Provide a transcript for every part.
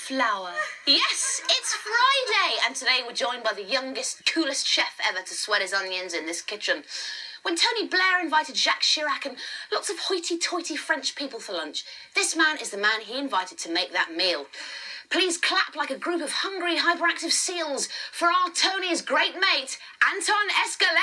flour. Yes, it's Friday, and today we're joined by the youngest, coolest chef ever to sweat his onions in this kitchen. When Tony Blair invited Jacques Chirac and lots of hoity-toity French people for lunch, this man is the man he invited to make that meal. Please clap like a group of hungry, hyperactive seals for our Tony's great mate, Anton Escalera!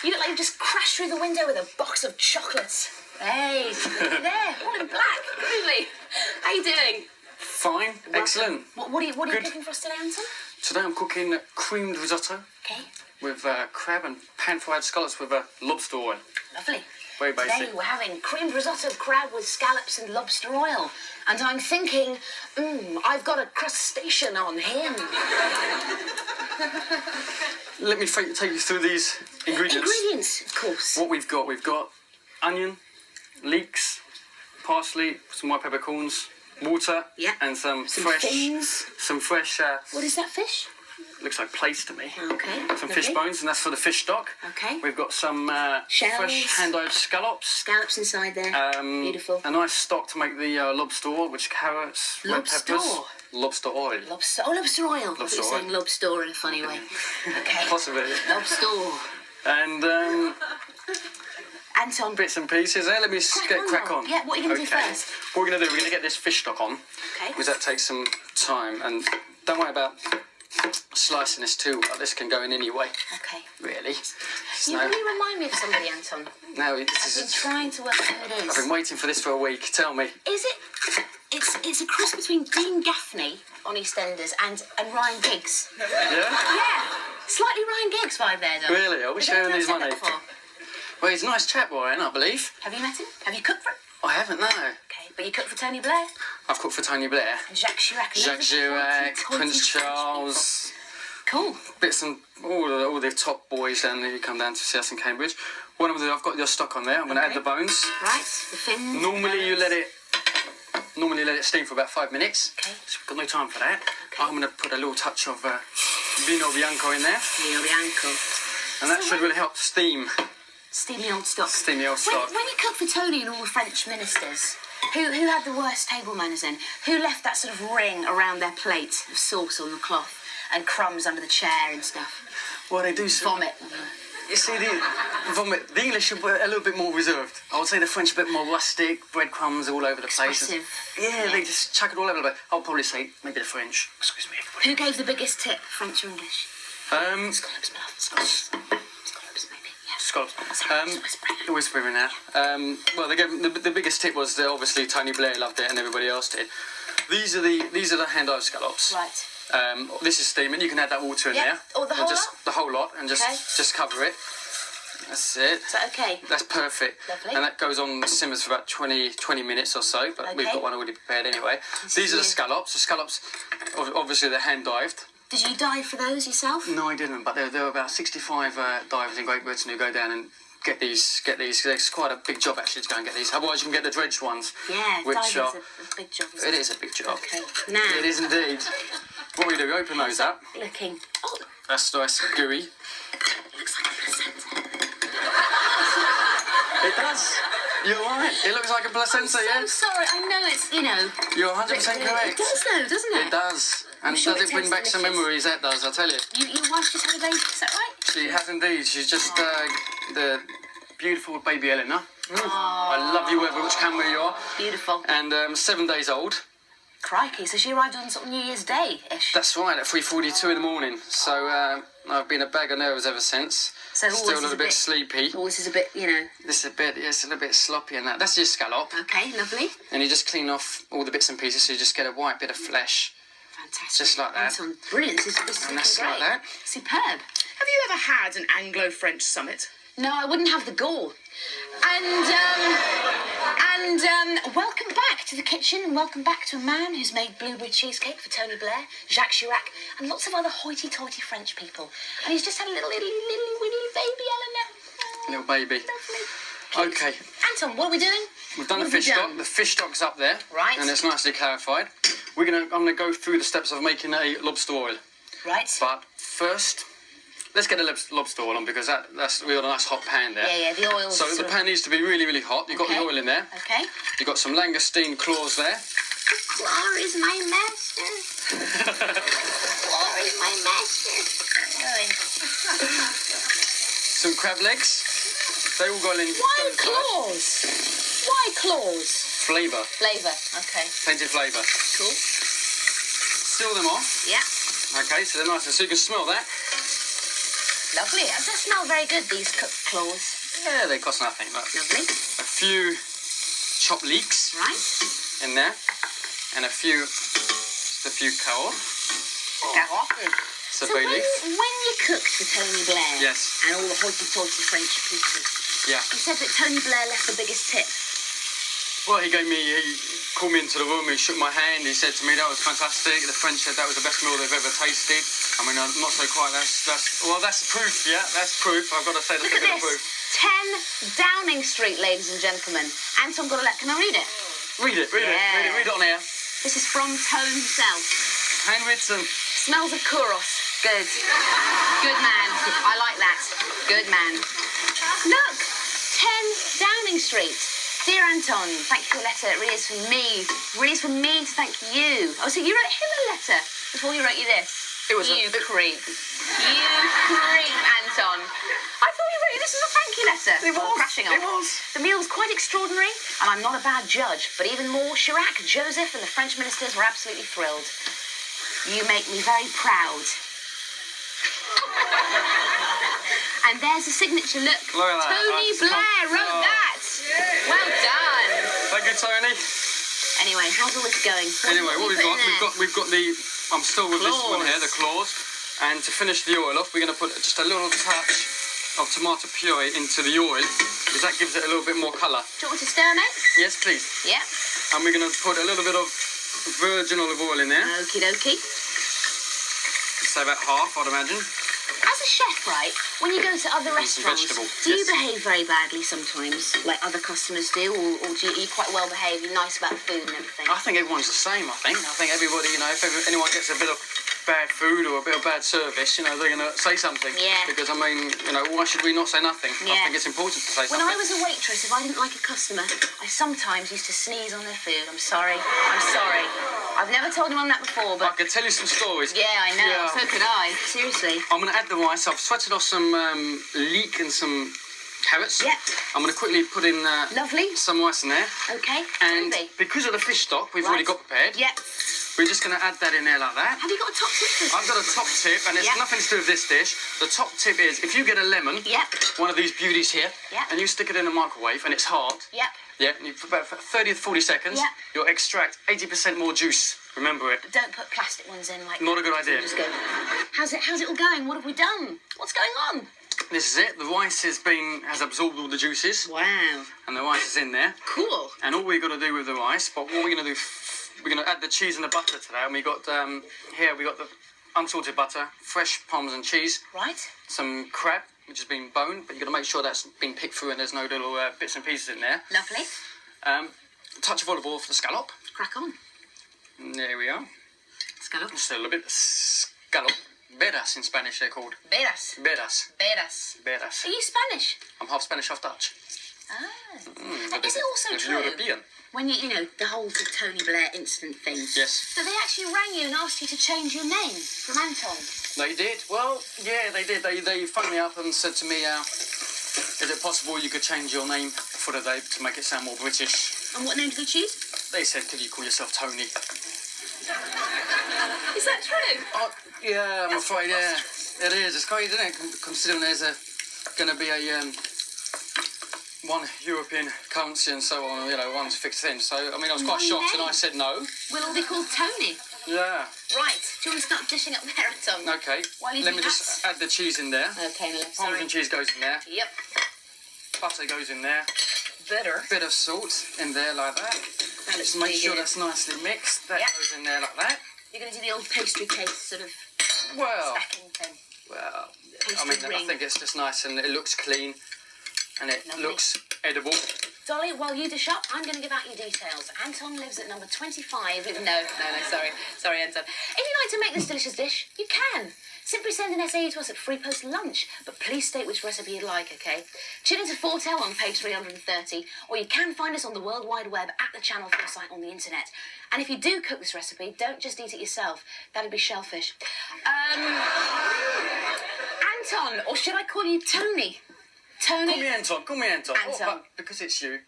You look like you just crashed through the window with a box of chocolates. Hey, look at there, all in black, groovy. How you doing? Fine, excellent. What are you cooking for us today, Anton? Today I'm cooking creamed risotto. Okay. With crab and pan-fried scallops with lobster oil. Lovely. Very basic. Today we're having creamed risotto crab with scallops and lobster oil. And I'm thinking, I've got a crustacean on him. Let me take you through these ingredients. Ingredients, of course. What we've got onion, leeks, parsley, some white peppercorns, water, yeah, and some fresh. What is that fish? Looks like plaice to me. Okay. Some fish bones, and that's for the fish stock. Okay. We've got some fresh hand-dyed scallops. Scallops inside there. Beautiful. A nice stock to make the lobster oil, which carrots, red peppers. Lobster oil. Lobster oil. Lobster oil. Lobster oil. Saying lobster in a funny way. Okay. Possibly. Lobster. And Anton. Bits and pieces there. Let me crack on. Yeah, what are you going to do first? What we're going to do, we're going to get this fish stock on. Okay. Because that takes some time. And don't worry about slicing this too well. This can go in any way. Okay. Really. You really remind me of somebody, Anton. No, I've been trying to work out who it is. I've been waiting for this for a week. Tell me. Is it? It's a cross between Dean Gaffney on EastEnders and Ryan Giggs. Yeah? Yeah. Slightly Ryan Giggs vibe there, though. Really? I wish I owned his money. Well, he's a nice chap, Ryan, I believe. Have you met him? Have you cooked for him? I haven't, no. Okay, but you cooked for Tony Blair? I've cooked for Tony Blair. And Jacques Chirac. Prince Charles. Cool. Bits and all the top boys down there who come down to see us in Cambridge. What I'm going to do, I've got your stock on there. I'm going to add the bones. Right, the fins. Normally let it steam for about 5 minutes. Okay. So we've got no time for that. Okay. I'm going to put a little touch of vino bianco in there. Vino bianco. And that should really help steam. Steam the old stock. Steam the old stock. When you cook for Tony and all the French ministers, who had the worst table manners in? Who left that sort of ring around their plate of sauce on the cloth and crumbs under the chair and stuff? Well, they do vomit. You see, the English are a little bit more reserved. I would say the French a bit more rustic, breadcrumbs all over the place. Yeah, they just chuck it all over the place. I'll probably say maybe the French. Excuse me, everybody. Who gave the biggest tip, French or English? Scallops, Scallops, maybe. Yeah. Scallops. Whispering. Whispering now. Well, they gave the biggest tip was obviously Tony Blair loved it and everybody else did. These are the hand-dyed scallops. Right. This is steaming. You can add that water in there. Oh, the whole lot? The whole lot, and just cover it. That's it. Is that okay? That's perfect. Lovely. And that goes on simmers for about 20 minutes or so, but we've got one already prepared anyway. These are the scallops. The scallops, obviously, they're hand-dived. Did you dive for those yourself? No, I didn't, but there are about 65 divers in Great Britain who go down and get these. It's quite a big job, actually, to go and get these. Otherwise, you can get the dredged ones. Yeah, diving's a big job, isn't it? It is a big job. Okay, now. It is indeed. What we do, we open those up. Looking. Oh. That's nice and gooey. It looks like a placenta. It does. You're right. It looks like a placenta, I'm so sorry. I know it's, You're 100% correct. It does, though, doesn't it? It does. And sure does it bring back some memories? That does, I tell you. Your wife just had a baby, is that right? She has indeed. She's just the beautiful baby Eleanor. I love you, which camera you are. Beautiful. And 7 days old. Crikey, so she arrived on sort of New Year's Day-ish. That's right, at 3:42 in the morning. So I've been a bag of nerves ever since. So still a little bit sleepy. Oh, this is a bit, This is a bit, it's a little bit sloppy and that. That's your scallop. Okay, lovely. And you just clean off all the bits and pieces so you just get a white bit of flesh. Fantastic. Just like that. Anton, brilliant. This is and that's great. like that. Superb. Have you ever had an Anglo-French summit? No, I wouldn't have the gall. And welcome back to the kitchen, and welcome back to a man who's made blueberry cheesecake for Tony Blair, Jacques Chirac, and lots of other hoity-toity French people. And he's just had a little baby, Eleanor. Little baby. Lovely. Okay. Anton, what are we doing? We've done the fish stock. The fish stock's up there. Right. And it's nicely clarified. I'm gonna go through the steps of making a lobster oil. Right. But first, let's get the lobster oil on because that's we got a nice hot pan there. Yeah, the oil. So the pan needs to be really, really hot. You've got the oil in there. Okay. You've got some langoustine claws there. Claw is my master. Claw is my master. Some crab legs. They all go in. Why claws? Why claws? Flavour. Flavour. Okay. Plenty of flavour. Cool. Seal them off. Yeah. Okay, so they're nice. So you can smell that. Lovely. They smell very good, these cooked claws. Yeah, they cost nothing. Look. Lovely. A few chopped leeks Right. in there, and a few carrot. So bay leaf. when you cooked for Tony Blair Yes. and all the hoity-toity French people, Yeah. you said that Tony Blair left the biggest tip. Well, he called me into the room, he shook my hand, he said to me that was fantastic. The French said that was the best meal they've ever tasted. I mean, I'm not so quite, that's proof, yeah, that's proof. I've got to say that's Look a bit at of this. proof. 10 Downing Street, ladies and gentlemen. Anton, can I read it? Read it on air. This is from Tone himself. Handwritten. Smells of Kouros. Good. Good man. I like that. Good man. Look, 10 Downing Street. Dear Anton, thank you for your letter. It really is for me. It really is for me to thank you. Oh, so you wrote him a letter before he wrote you this? It was you creep. You creep, Anton. I thought you wrote you this as a thank you letter. It was. Crashing on. It was. The meal was quite extraordinary, and I'm not a bad judge, but even more, Chirac, Joseph, and the French ministers were absolutely thrilled. You make me very proud. And there's a signature. Look Look at that. Tony Blair wrote that. Well done. Thank you, Tony. Anyway, how's all this going? Anyway, what we've got? we've got the. I'm still with this one here, the Claws. claws. And to finish the oil off, we're going to put just a little touch of tomato puree into the oil because that gives it a little bit more colour. Do you want me to stir, mate? Yes, please. Yeah. And we're going to put a little bit of virgin olive oil in there. Okie dokie. Say about half, I'd imagine. As a chef, right, when you go to other restaurants, vegetable, do you yes. behave very badly sometimes, like other customers do, or are you quite well behaved, you're nice about the food and everything? I think everyone's the same, I think everybody, if anyone gets a bit of bad food or a bit of bad service, they're going to say something. Yeah. Because, why should we not say nothing? Yeah. I think it's important to say something. When I was a waitress, if I didn't like a customer, I sometimes used to sneeze on their food. I'm sorry. I've never told anyone that before, I but... could tell you some stories. Yeah, I know. Yeah. So could I. Seriously. I'm going to add the rice. I've sweated off some leek and some carrots. Yep. I'm going to quickly put in Lovely. some rice in there. Okay. And Groovy. because of the fish stock we've Right. already got prepared, Yep. we're just going to add that in there like that. Have you got a top tip for this? I've got a top tip, and it's Yep. nothing to do with this dish. The top tip is if you get a lemon, Yep. one of these beauties here, Yep. and you stick it in the microwave and it's hard, Yep. yeah, and for about 30 to 40 seconds, Yep. you'll extract 80% more juice. Remember it. Don't put plastic ones in like Not that. a good idea. Just go. How's it all going? What have we done? What's going on? This is it. The rice has absorbed all the juices, Wow. and the rice is in there. Cool. And all we've got to do with the rice, but what we're going to do, we're going to add the cheese and the butter today. And we got here we got the unsalted butter, fresh Parmesan cheese, Right. some crab which has been boned, but you've got to make sure that's been picked through and there's no little bits and pieces in there. Lovely. A touch of olive oil for the scallop. Crack on. And there we are. Scallop. Just a little bit of scallop. Beras in Spanish they're called. Beras. Beras. Beras. Beras. Are you Spanish? I'm half Spanish, half Dutch. Ah. Mm, Is it also it's true European. when the whole Tony Blair incident thing? Yes. So they actually rang you and asked you to change your name from Anton? They did. Well, yeah, they did. They phoned me up and said to me, is it possible you could change your name for the day to make it sound more British? And what name did they choose? They said, could you call yourself Tony? Is that true? Yeah, I'm afraid, yeah. It is. It's crazy, isn't it? Considering there's going to be a one European currency and so on, one's fixed thing. So, I was quite One shocked and name. I said no. We'll all be called Tony. Yeah. Right. Do you want to start dishing up there, Anton? Okay. While you Let do me that. just add the cheese in there. Okay, my left. Parmesan Sorry. cheese goes in there. Yep. Butter goes in there. Butter. Bit of salt in there like that. That looks Just make really sure good. that's nicely mixed. That Yep. goes in there like that. You're going to do the old pastry case sort of Well, stacking thing. I Pastry ring. think it's just nice and it looks clean and it Lovely. looks edible. Dolly, while you dish up, I'm going to give out your details. Anton lives at number 25. No, sorry, Anton. If you'd like to make this delicious dish, you can. Simply send an essay to us at Free Post Lunch, but please state which recipe you'd like, OK? Tune into Foretell on page 330, or you can find us on the World Wide Web at the Channel 4 site on the internet. And if you do cook this recipe, don't just eat it yourself. That'd be shellfish. Anton, or should I call you Tony? Tony? Call me Anton. Anton. Oh, but because it's you,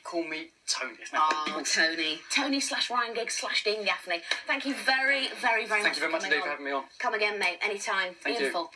call me Tony. Oh, Tony. Tony/Ryan Giggs/Dean Gaffney. Thank you very, very, very much. Thank you very much indeed for having me on. Come again, mate, anytime. Thank you. Beautiful.